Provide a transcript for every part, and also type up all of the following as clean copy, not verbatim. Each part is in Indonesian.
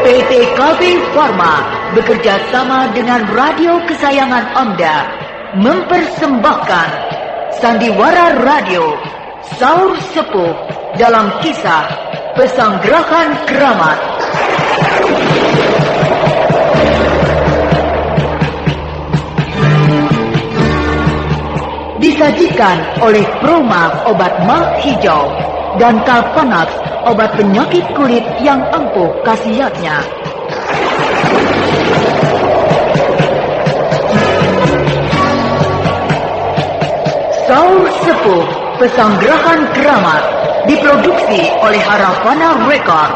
PT KB Pharma bekerja sama dengan radio kesayangan Anda mempersembahkan Sandiwara Radio Saur Sepuh dalam kisah Pesanggerahan Keramat. Disajikan oleh Proma obat mah hijau dan Kalpanax obat penyakit kulit yang ampuh khasiatnya. Saur Sepuh Pesanggerahan Keramat diproduksi oleh Haravana Record.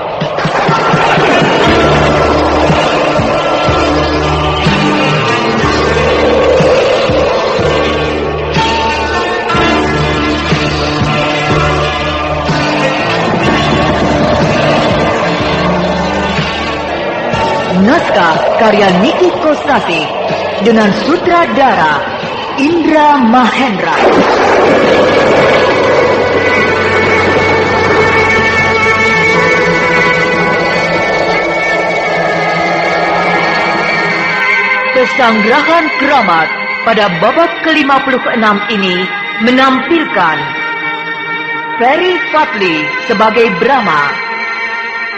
Naskah karya Niki Kosasi dengan sutradara Indra Mahendra. Pesanggerahan Keramat pada babak ke-56 ini menampilkan Ferry Fadli sebagai Brahma,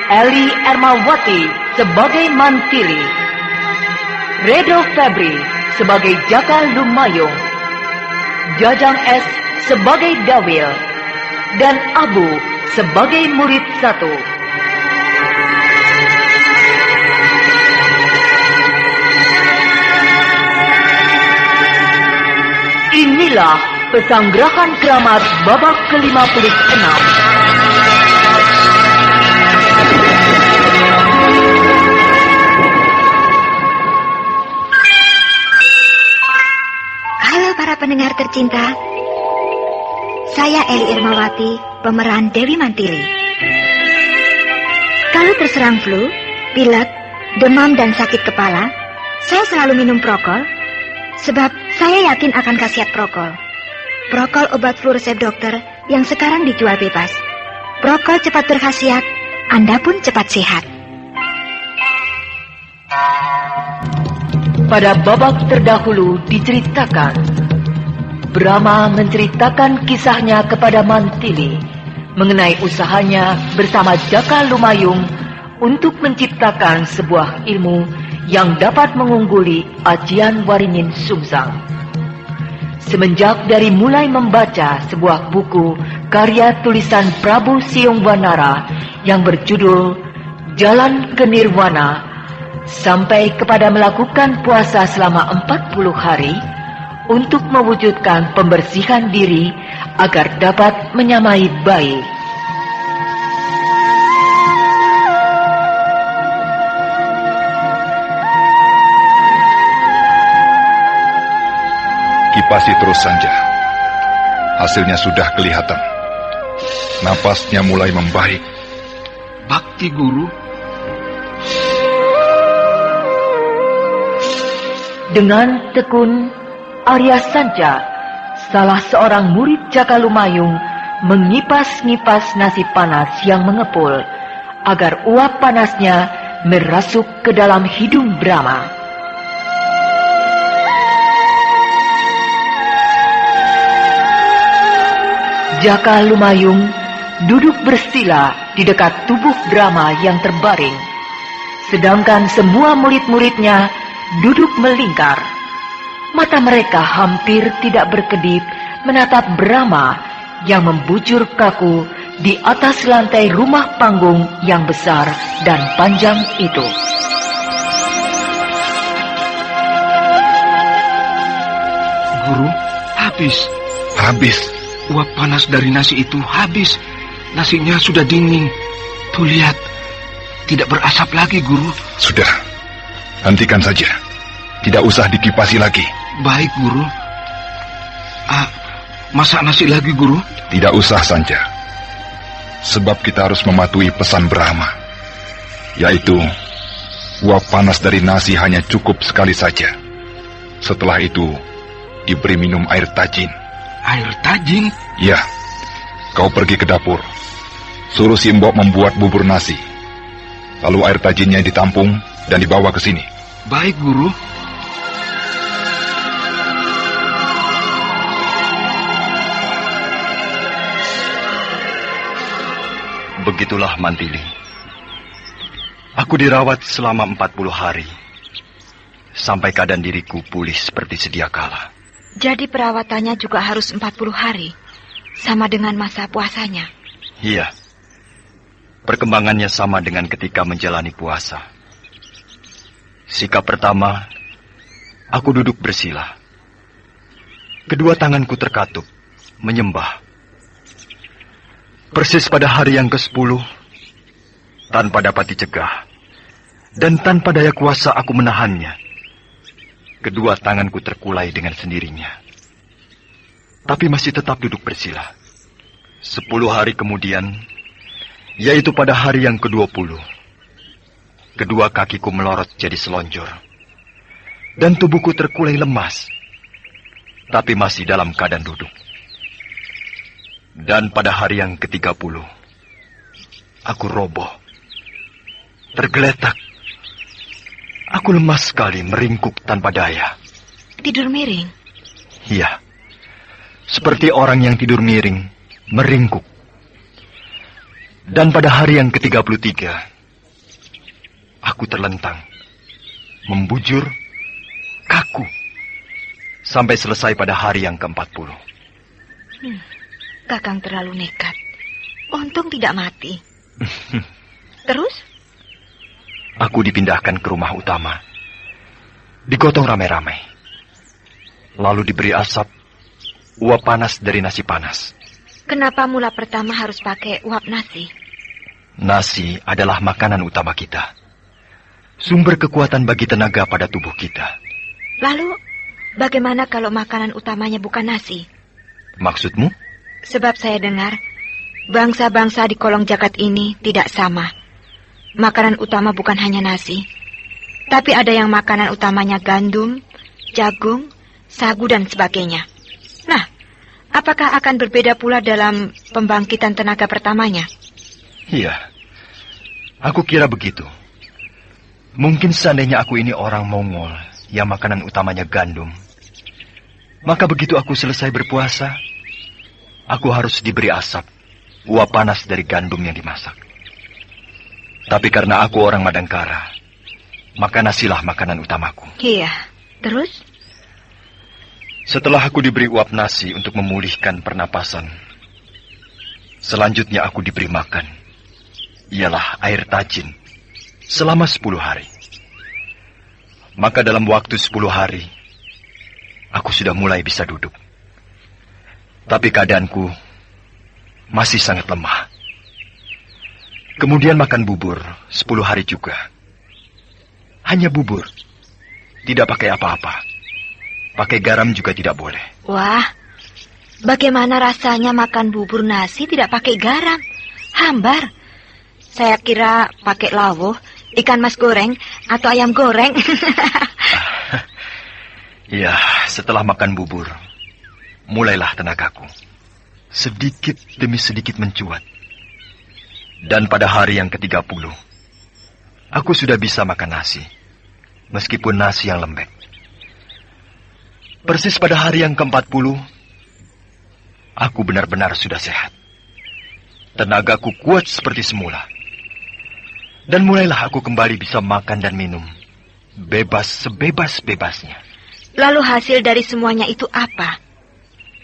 Eli Ermawati sebagai Mantili, Redo Febri sebagai Jaka Lumayung, Jajang S sebagai Dawil, dan Abu sebagai murid 1. Inilah Pesanggerahan Keramat babak ke-56. Pendengar tercinta, saya Eli Ermawati, pemeran Dewi Mantili. Kalau terserang flu, pilek, demam dan sakit kepala, saya selalu minum Prokol, sebab saya yakin akan khasiat Prokol. Prokol obat flu resep dokter yang sekarang dijual bebas. Prokol cepat berkhasiat, Anda pun cepat sehat. Pada babak terdahulu diceritakan Brahma menceritakan kisahnya kepada Mantili mengenai usahanya bersama Jaka Lumayung untuk menciptakan sebuah ilmu yang dapat mengungguli Ajian Waringin Sungsang. Semenjak dari mulai membaca sebuah buku karya tulisan Prabu Siungwanara yang berjudul Jalan ke Nirwana sampai kepada melakukan puasa selama 40 hari untuk mewujudkan pembersihan diri agar dapat menyamai bayi. Kipasi terus saja. Hasilnya sudah kelihatan. Napasnya mulai membaik. Bakti Guru. Dengan tekun, Arya Sanca, salah seorang murid Jaka Lumayung, mengipas-ngipas nasi panas yang mengepul agar uap panasnya merasuk ke dalam hidung Brahma. Jaka Lumayung duduk bersila di dekat tubuh Brahma yang terbaring, sedangkan semua murid-muridnya duduk melingkar. Mata mereka hampir tidak berkedip menatap Brahma yang membujur kaku di atas lantai rumah panggung yang besar dan panjang itu. Guru, habis. Habis. Uap panas dari nasi itu habis. Nasinya sudah dingin. Tuh lihat, tidak berasap lagi, Guru. Sudah, hentikan saja. Tidak usah dikipasi lagi. Baik, Guru. Masak nasi lagi, Guru? Tidak usah, Sanca. Sebab kita harus mematuhi pesan Brahma, yaitu uap panas dari nasi hanya cukup sekali saja. Setelah itu, diberi minum air tajin. Air tajin? Ya, kau pergi ke dapur. Suruh si Mbok membuat bubur nasi. Lalu air tajinnya ditampung dan dibawa ke sini. Baik, Guru. Begitulah Mantili. Aku dirawat selama 40 hari. Sampai keadaan diriku pulih seperti sedia kala. Jadi perawatannya juga harus 40 hari. Sama dengan masa puasanya. Iya. Perkembangannya sama dengan ketika menjalani puasa. Sikap pertama, aku duduk bersila. Kedua tanganku terkatup, menyembah. Persis pada hari yang ke-10, tanpa dapat dicegah, dan tanpa daya kuasa aku menahannya. Kedua tanganku terkulai dengan sendirinya. Tapi masih tetap duduk bersila. 10 hari kemudian, yaitu pada hari yang ke-20, kedua kakiku melorot jadi selonjor. Dan tubuhku terkulai lemas, tapi masih dalam keadaan duduk. Dan pada hari yang ke-30, aku roboh, tergeletak. Aku lemas sekali, meringkuk tanpa daya. Tidur miring? Iya, seperti orang yang tidur miring, meringkuk. Dan pada hari yang ke-33, aku terlentang, membujur, kaku, sampai selesai pada hari yang ke-40. Kakang terlalu nekat. Untung tidak mati. Terus? Aku dipindahkan ke rumah utama. Digotong ramai-ramai. Lalu diberi asap, uap panas dari nasi panas. Kenapa mula pertama harus pakai uap nasi? Nasi adalah makanan utama kita. Sumber kekuatan bagi tenaga pada tubuh kita. Lalu, bagaimana kalau makanan utamanya bukan nasi? Maksudmu? Sebab saya dengar, bangsa-bangsa di kolong jagat ini tidak sama. Makanan utama bukan hanya nasi, tapi ada yang makanan utamanya gandum, jagung, sagu, dan sebagainya. Nah, apakah akan berbeda pula dalam pembangkitan tenaga pertamanya? Iya, aku kira begitu. Mungkin seandainya aku ini orang Mongol yang makanan utamanya gandum, maka begitu aku selesai berpuasa, aku harus diberi asap, uap panas dari gandum yang dimasak. Tapi karena aku orang Madangkara, maka nasilah makanan utamaku. Iya, terus? Setelah aku diberi uap nasi untuk memulihkan pernapasan, selanjutnya aku diberi makan. Ialah air tajin selama 10 hari. Maka dalam waktu 10 hari, aku sudah mulai bisa duduk. Tapi keadaanku masih sangat lemah. Kemudian makan bubur 10 hari juga. Hanya bubur, tidak pakai apa-apa. Pakai garam juga tidak boleh. Wah, bagaimana rasanya makan bubur nasi tidak pakai garam? Hambar. Saya kira pakai lawuh, ikan mas goreng, atau ayam goreng. Ya, setelah makan bubur, mulailah tenagaku. Sedikit demi sedikit mencuat. Dan pada hari yang ke-30, aku sudah bisa makan nasi, meskipun nasi yang lembek. Persis pada hari yang ke-40, aku benar-benar sudah sehat. Tenagaku kuat seperti semula. Dan mulailah aku kembali bisa makan dan minum, bebas sebebas-bebasnya. Lalu hasil dari semuanya itu apa?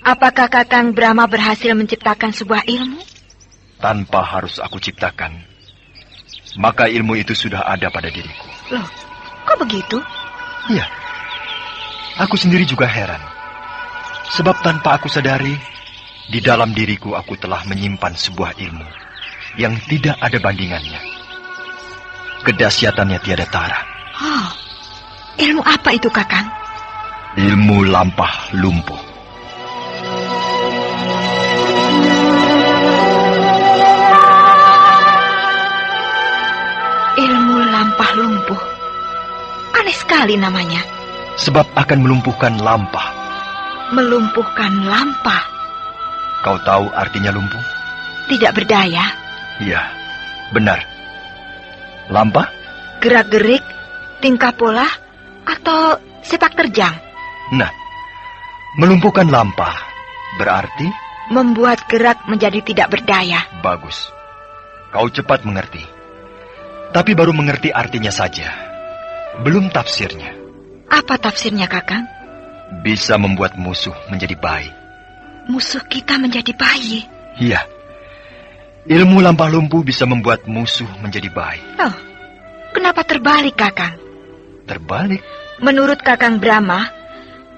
Apakah Kakang Brahma berhasil menciptakan sebuah ilmu? Tanpa harus aku ciptakan, maka ilmu itu sudah ada pada diriku. Loh, kok begitu? Iya, aku sendiri juga heran. Sebab tanpa aku sadari, di dalam diriku aku telah menyimpan sebuah ilmu yang tidak ada bandingannya. Kedahsyatannya tiada tara. Oh, ilmu apa itu, Kakang? Ilmu lampah lumpuh. Ilmu lampah lumpuh. Aneh sekali namanya. Sebab akan melumpuhkan lampah. Melumpuhkan lampah. Kau tahu artinya lumpuh? Tidak berdaya. Iya, benar. Lampa? Gerak-gerik, tingkah pola, atau sepak terjang? Nah, melumpuhkan lampa berarti? Membuat gerak menjadi tidak berdaya. Bagus. Kau cepat mengerti. Tapi baru mengerti artinya saja. Belum tafsirnya. Apa tafsirnya, Kakang? Bisa membuat musuh menjadi baik. Musuh kita menjadi bayi? Iya. Ilmu lampa lumpuh bisa membuat musuh menjadi baik. Oh, kenapa terbalik, Kakang? Terbalik? Menurut Kakang Brahma,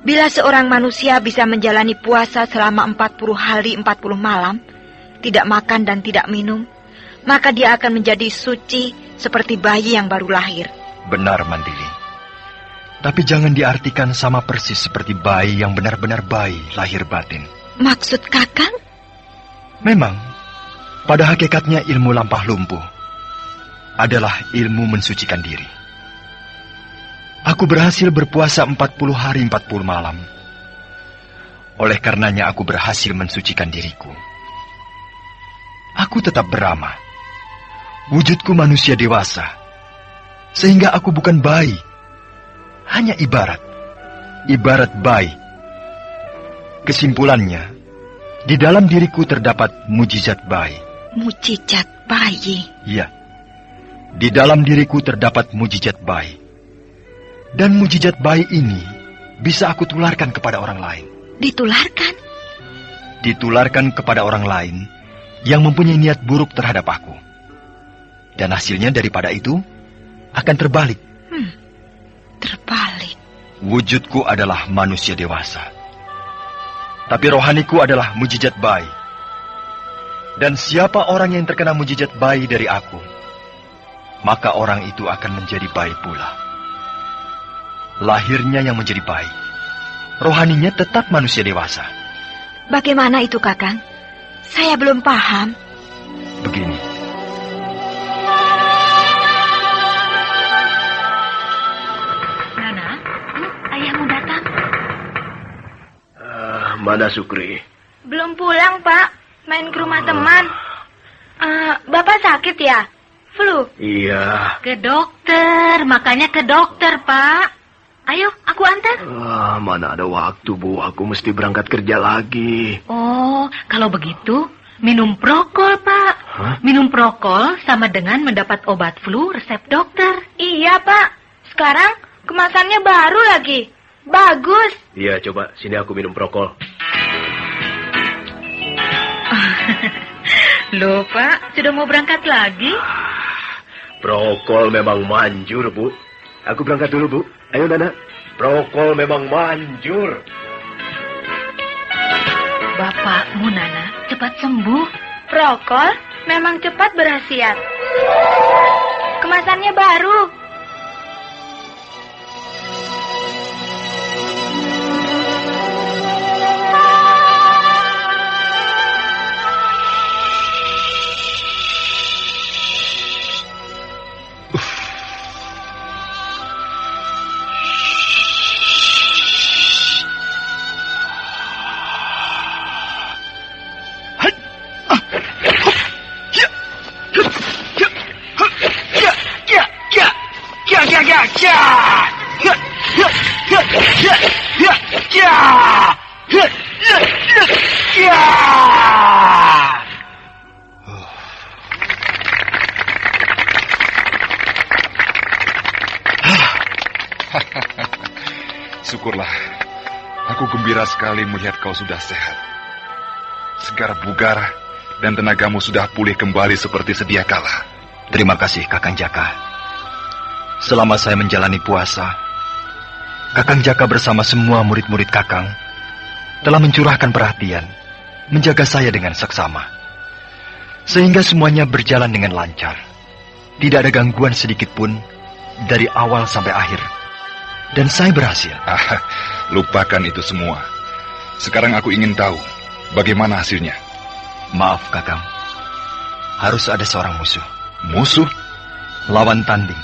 bila seorang manusia bisa menjalani puasa selama 40 hari 40 malam, tidak makan dan tidak minum, maka dia akan menjadi suci seperti bayi yang baru lahir. Benar, Mandili. Tapi jangan diartikan sama persis seperti bayi yang benar-benar bayi lahir batin. Maksud Kakang? Memang, pada hakikatnya ilmu lampa lumpuh adalah ilmu mensucikan diri. Aku berhasil berpuasa 40 hari 40 malam. Oleh karenanya aku berhasil mensucikan diriku. Aku tetap Brahma. Wujudku manusia dewasa. Sehingga aku bukan bayi. Hanya ibarat. Ibarat bayi. Kesimpulannya, di dalam diriku terdapat mujizat bayi. Mujizat bayi? Iya. Di dalam diriku terdapat mujizat bayi. Dan mujizat bayi ini bisa aku tularkan kepada orang lain. Ditularkan? Ditularkan kepada orang lain yang mempunyai niat buruk terhadap aku. Dan hasilnya daripada itu akan terbalik. Terbalik. Wujudku adalah manusia dewasa. Tapi rohaniku adalah mujizat bayi. Dan siapa orang yang terkena mujizat bayi dari aku, maka orang itu akan menjadi bayi pula. Lahirnya yang menjadi bayi, rohaninya tetap manusia dewasa. Bagaimana itu, Kakang? Saya belum paham. Begini. Nana, ayahmu datang. Mana Sukri? Belum pulang, Pak. Main ke rumah teman. Bapak sakit ya? Flu? Iya. Ke dokter, makanya ke dokter, Pak. Ayo, aku antar. Mana ada waktu, Bu. Aku mesti berangkat kerja lagi. Oh, kalau begitu, minum Prokol, Pak. Hah? Minum Prokol sama dengan mendapat obat flu resep dokter. Iya, Pak. Sekarang kemasannya baru lagi. Bagus. Iya, coba. Sini aku minum Prokol. Loh, Pak, sudah mau berangkat lagi? Prokol memang manjur, Bu. Aku berangkat dulu, Bu. Ayo, Nana. Prokol memang manjur. Bapakmu, Nana, cepat sembuh. Prokol memang cepat berkhasiat. Kemasannya baru. Syukurlah, aku gembira sekali melihat kau sudah sehat. Segar bugar dan tenagamu sudah pulih kembali seperti sedia kala. Terima kasih, Kakang Jaka. Selama saya menjalani puasa, Kakang Jaka bersama semua murid-murid Kakang telah mencurahkan perhatian, menjaga saya dengan seksama. Sehingga semuanya berjalan dengan lancar. Tidak ada gangguan sedikit pun dari awal sampai akhir. Dan saya berhasil. Lupakan itu semua. Sekarang aku ingin tahu bagaimana hasilnya. Maaf, Kakang. Harus ada seorang musuh. Musuh? Lawan tanding.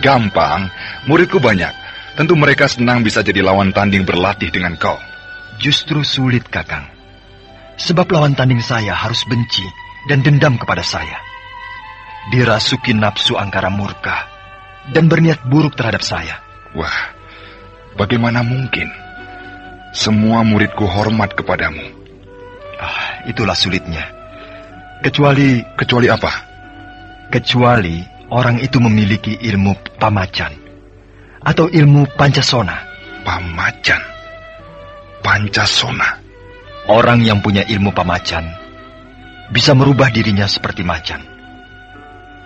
Gampang, muridku banyak. Tentu mereka senang bisa jadi lawan tanding berlatih dengan kau. Justru sulit, Kakang. Sebab lawan tanding saya harus benci dan dendam kepada saya. dirasuki nafsu angkara murka dan berniat buruk terhadap saya. Wah, bagaimana mungkin? Semua muridku hormat kepadamu. Itulah sulitnya. Kecuali apa? Kecuali orang itu memiliki ilmu pamacan atau ilmu pancasona. Pamacan? Pancasona? Orang yang punya ilmu pamacan bisa merubah dirinya seperti macan.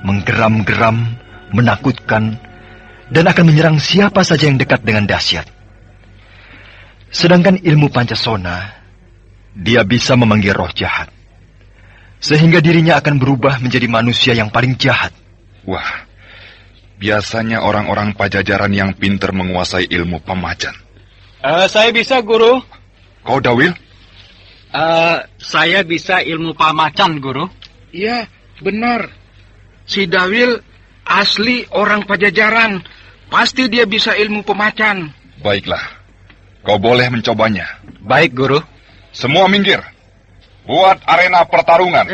Menggeram-geram, menakutkan, dan akan menyerang siapa saja yang dekat dengan dahsyat. Sedangkan ilmu pancasona, dia bisa memanggil roh jahat, sehingga dirinya akan berubah menjadi manusia yang paling jahat. Wah, biasanya orang-orang Pajajaran yang pintar menguasai ilmu pemacan. Saya bisa, Guru. Kau, Dawil? Saya bisa ilmu pamacan, Guru. Iya, benar. Si Dawil asli orang Pajajaran. Pasti dia bisa ilmu pemacan. Baiklah. Kau boleh mencobanya. Baik, Guru. Semua minggir. Buat arena pertarungan.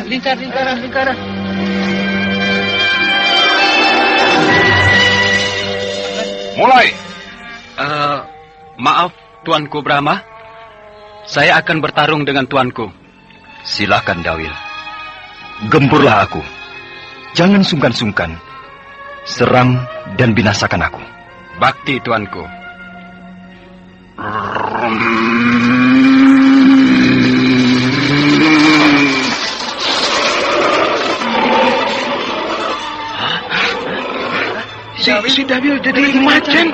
Lingkaran. Mulai. Maaf, Tuanku Brahma. Saya akan bertarung dengan Tuanku. Silakan, Dawil. Gempurlah aku. Jangan sungkan-sungkan. Serang dan binasakan aku. Bakti, Tuanku. Si Dawil jadi macan.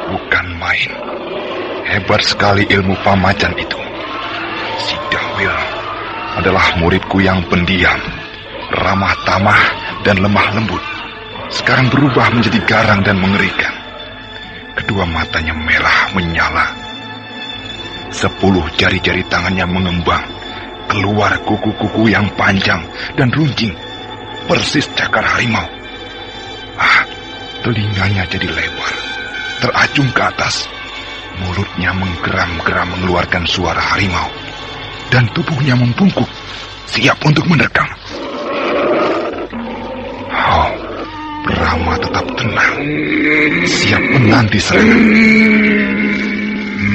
Bukan main. Hebat sekali ilmu pamacan itu. Si Dawil adalah muridku yang pendiam, ramah tamah, dan lemah lembut. Sekarang berubah menjadi garang dan mengerikan. Kedua matanya merah menyala. 10 jari-jari tangannya mengembang. Keluar kuku-kuku yang panjang dan runcing, persis cakar harimau. Telinganya jadi lebar, teracung ke atas. Mulutnya menggeram-geram mengeluarkan suara harimau. Dan tubuhnya membungkuk, siap untuk menerkam. Brahma tetap tenang, siap menanti serangan.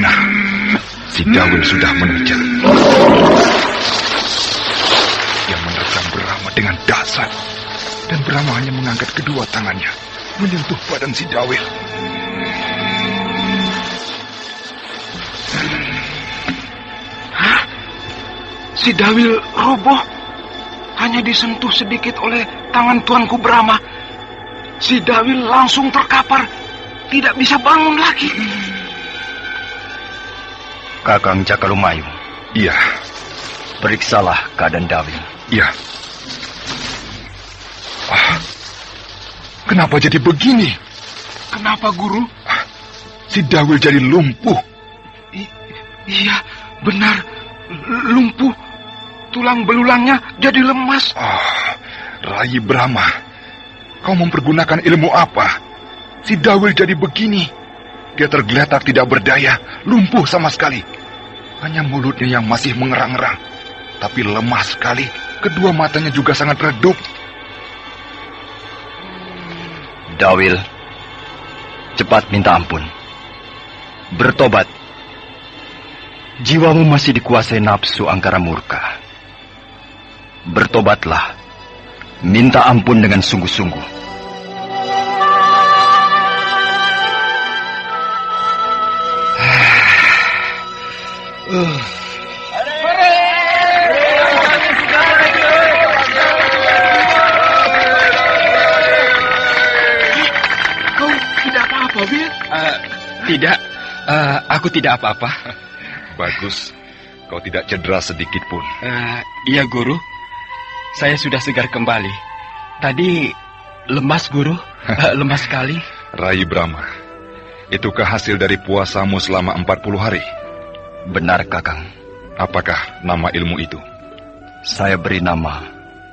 Nah, si Dawil sudah menerjang. Dia menerkam Brahma dengan dahsyat, dan Brahma hanya mengangkat kedua tangannya, menyentuh badan si Dawil. Si Dawil roboh, hanya disentuh sedikit oleh tangan Tuanku Brahma. Si Dawil langsung terkapar, tidak bisa bangun lagi. Kakang Cakalumayu. Iya. Periksalah keadaan Dawil. Iya. Kenapa jadi begini? Kenapa, Guru? Si Dawil jadi lumpuh. Iya, benar. Lumpuh. Tulang belulangnya jadi lemas. Rai Brahma, kau mempergunakan ilmu apa? Si Dawil jadi begini. Dia tergeletak tidak berdaya, lumpuh sama sekali. Hanya mulutnya yang masih mengerang-erang. Tapi lemah sekali. Kedua matanya juga sangat redup. Dawil, cepat minta ampun. Bertobat. Jiwamu masih dikuasai nafsu angkara murka. Bertobatlah. Minta ampun dengan sungguh-sungguh. Kau tidak apa-apa, Bil? Tidak, aku tidak apa-apa. Bagus, kau tidak cedera sedikit pun. Iya, Guru. Saya sudah segar kembali. Tadi lemas, Guru. Lemas sekali. Rai Brahma, itukah hasil dari puasamu selama 40 hari? Benar, Kakang. Apakah nama ilmu itu? Saya beri nama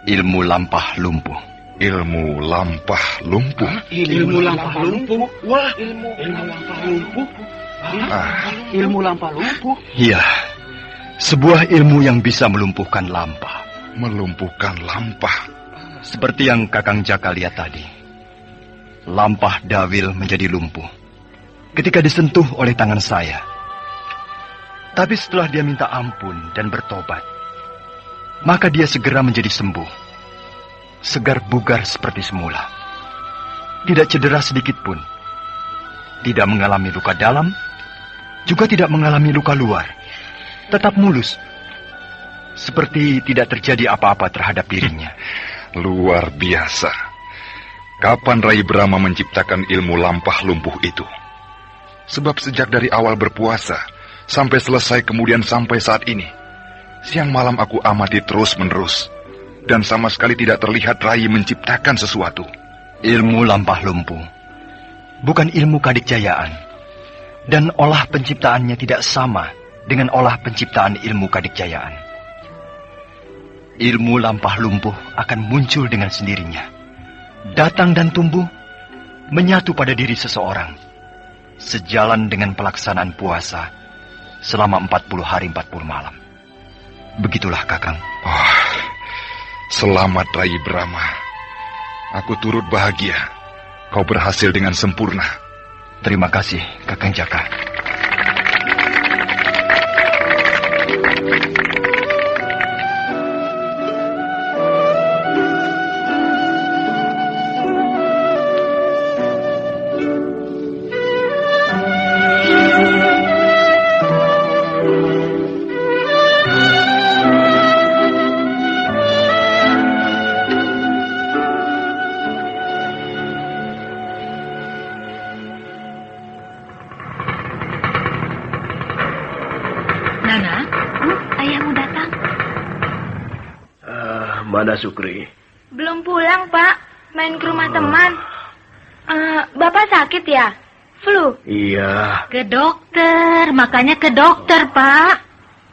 ilmu lampah lumpuh. Ilmu lampah lumpuh? Ilmu lampah lumpuh? Wah, ilmu lampah lumpuh? Ilmu lampah lumpuh? Iya. Sebuah ilmu yang bisa melumpuhkan lampah. Melumpuhkan lampah? Seperti yang Kakang Jaka lihat tadi. Lampah Dawil menjadi lumpuh ketika disentuh oleh tangan saya. Tapi setelah dia minta ampun dan bertobat, maka dia segera menjadi sembuh. Segar bugar seperti semula. Tidak cedera sedikit pun. Tidak mengalami luka dalam, juga tidak mengalami luka luar. Tetap mulus. Seperti tidak terjadi apa-apa terhadap dirinya. Luar biasa. Kapan Rai Brahma menciptakan ilmu lampah lumpuh itu? Sebab sejak dari awal berpuasa, sampai selesai kemudian sampai saat ini, siang malam aku amati terus-menerus. Dan sama sekali tidak terlihat Rai menciptakan sesuatu. Ilmu lampah lumpuh bukan ilmu kadikjayaan. Dan olah penciptaannya tidak sama dengan olah penciptaan ilmu kadikjayaan. Ilmu lampah lumpuh akan muncul dengan sendirinya. Datang dan tumbuh, menyatu pada diri seseorang. Sejalan dengan pelaksanaan puasa selama 40 hari 40 malam. Begitulah, Kakang. Oh, selamat Rai Brahma. Aku turut bahagia. Kau berhasil dengan sempurna. Terima kasih, Kakang Jaka. Mana Sukri? Belum pulang, Pak. Main ke rumah teman. Bapak sakit ya? Flu? Iya. Ke dokter. Makanya ke dokter, Pak.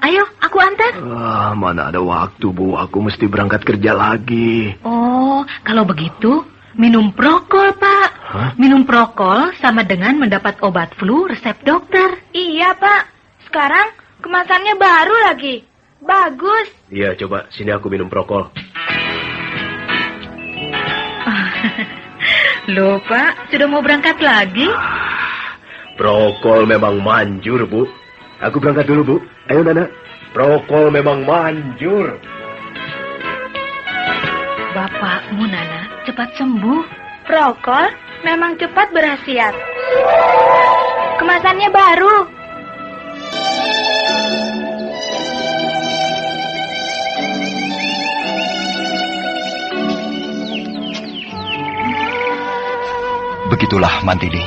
Ayo, aku antar. Mana ada waktu, Bu. Aku mesti berangkat kerja lagi. Oh, kalau begitu, minum Prokol, Pak. Hah? Minum Prokol sama dengan mendapat obat flu resep dokter. Iya, Pak. Sekarang kemasannya baru lagi. Bagus. Iya, coba sini aku minum Prokol. Loh, Pak, sudah mau berangkat lagi? Prokol memang manjur, Bu. Aku berangkat dulu, Bu. Ayo, Nana. Prokol memang manjur. Bapakmu, Nana, cepat sembuh. Prokol memang cepat berkhasiat. Kemasannya baru. Begitulah, Mantili.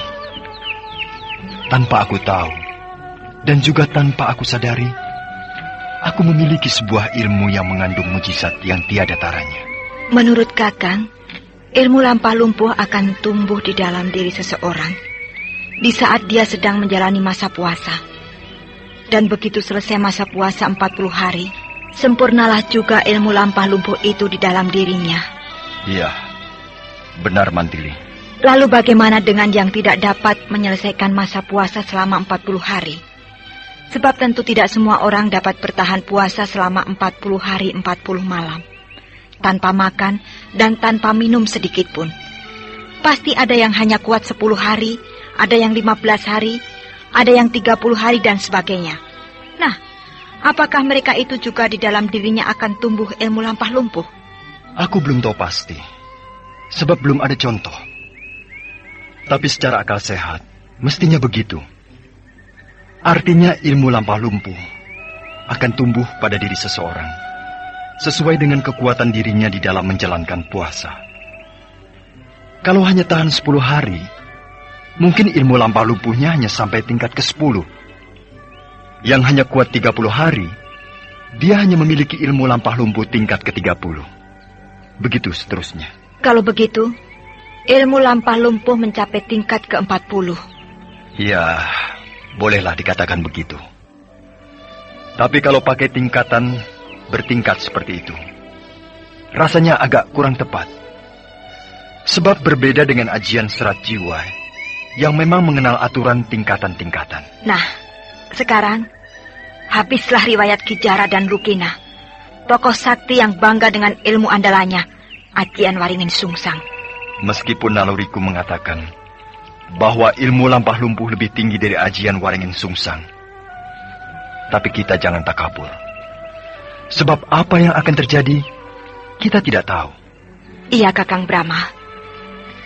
Tanpa aku tahu, dan juga tanpa aku sadari, aku memiliki sebuah ilmu yang mengandung mujizat yang tiada taranya. Menurut Kakang, ilmu lampah lumpuh akan tumbuh di dalam diri seseorang di saat dia sedang menjalani masa puasa. Dan begitu selesai masa puasa 40 hari, sempurnalah juga ilmu lampah lumpuh itu di dalam dirinya. Iya, benar, Mantili. Lalu bagaimana dengan yang tidak dapat menyelesaikan masa puasa selama 40 hari? Sebab tentu tidak semua orang dapat bertahan puasa selama 40 hari 40 malam. Tanpa makan dan tanpa minum sedikit pun. Pasti ada yang hanya kuat 10 hari, ada yang 15 hari, ada yang 30 hari dan sebagainya. Nah, apakah mereka itu juga di dalam dirinya akan tumbuh ilmu lampah lumpuh? Aku belum tahu pasti. Sebab belum ada contoh. Tapi secara akal sehat, mestinya begitu. Artinya ilmu lampah lumpuh akan tumbuh pada diri seseorang, sesuai dengan kekuatan dirinya di dalam menjalankan puasa. Kalau hanya tahan 10 hari, mungkin ilmu lampah lumpuhnya hanya sampai tingkat ke-10. Yang hanya kuat 30 hari, dia hanya memiliki ilmu lampah lumpuh tingkat ke-30. Begitu seterusnya. Kalau begitu, ilmu lampah lumpuh mencapai tingkat ke-40. Ya, bolehlah dikatakan begitu. Tapi kalau pakai tingkatan bertingkat seperti itu, rasanya agak kurang tepat. Sebab berbeda dengan ajian serat jiwa yang memang mengenal aturan tingkatan-tingkatan. Nah, sekarang Habislah riwayat Kijara dan Lugina, tokoh sakti yang bangga dengan ilmu andalannya, Ajian Waringin Sungsang. Meskipun naluriku mengatakan bahwa ilmu lampah lumpuh lebih tinggi dari Ajian Waringin Sungsang, tapi kita jangan takabur. Sebab apa yang akan terjadi, kita tidak tahu. Iya, Kakang Brahma.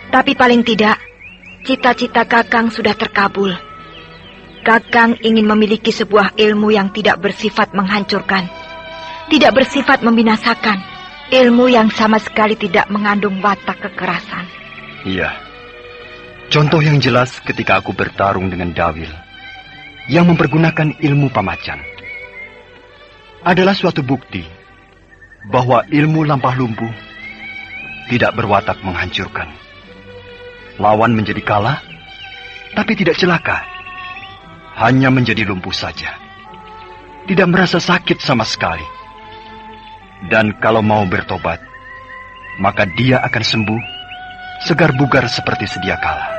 Tapi paling tidak, cita-cita Kakang sudah terkabul. Kakang ingin memiliki sebuah ilmu yang tidak bersifat menghancurkan, tidak bersifat membinasakan, ilmu yang sama sekali tidak mengandung watak kekerasan. Iya. Contoh yang jelas ketika aku bertarung dengan Dawil yang mempergunakan ilmu pamacan adalah suatu bukti bahwa ilmu lampah lumpuh tidak berwatak menghancurkan. Lawan menjadi kalah, tapi tidak celaka. Hanya menjadi lumpuh saja. Tidak merasa sakit sama sekali. Dan kalau mau bertobat, maka dia akan sembuh, segar bugar seperti sedia kala.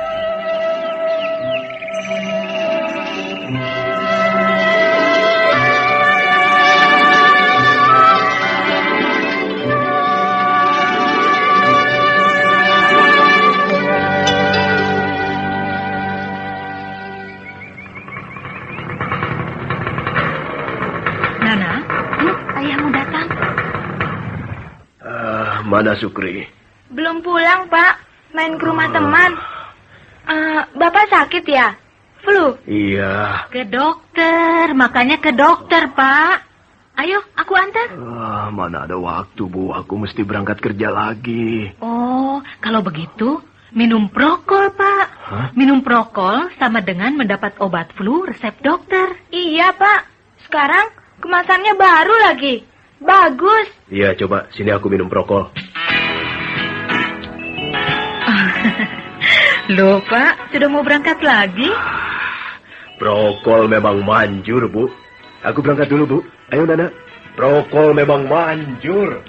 Mana Sukri? Belum pulang, Pak. Main ke rumah teman. Bapak sakit ya? Flu? Iya. Ke dokter, makanya ke dokter, Pak. Ayo, aku antar. Mana ada waktu, Bu. Aku mesti berangkat kerja lagi. Oh, kalau begitu, minum Prokol, Pak. Hah? Minum Prokol sama dengan mendapat obat flu resep dokter. Iya, Pak. Sekarang kemasannya baru lagi. Bagus. Iya, coba sini aku minum Prokol. Loh, Pak, sudah mau berangkat lagi? Prokol memang manjur, Bu. Aku berangkat dulu, Bu. Ayo, Nana. Prokol memang manjur.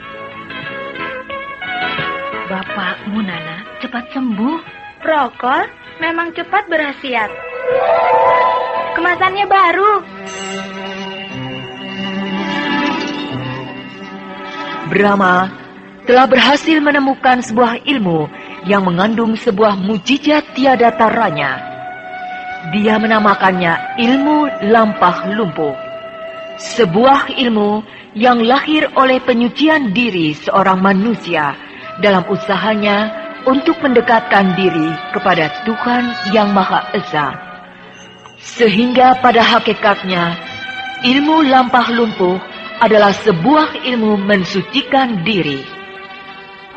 Bapakmu, Nana, cepat sembuh. Prokol memang cepat berkhasiat. Kemasannya baru. Brahma telah berhasil menemukan sebuah ilmu yang mengandung sebuah mujizat tiada taranya. Dia menamakannya ilmu lampah lumpuh. Sebuah ilmu yang lahir oleh penyucian diri seorang manusia dalam usahanya untuk mendekatkan diri kepada Tuhan Yang Maha Esa. Sehingga pada hakikatnya, ilmu lampah lumpuh adalah sebuah ilmu mensucikan diri.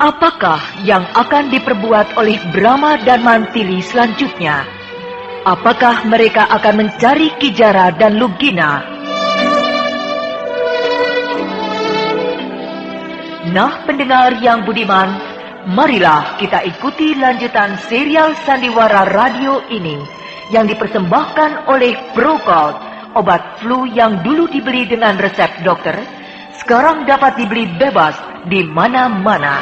Apakah yang akan diperbuat oleh Brahma dan Mantili selanjutnya? Apakah mereka akan mencari Kijara dan Lugina? Nah, pendengar yang budiman, marilah kita ikuti lanjutan serial Sandiwara Radio ini yang dipersembahkan oleh Prokol. Obat flu yang dulu dibeli dengan resep dokter, sekarang dapat dibeli bebas di mana-mana.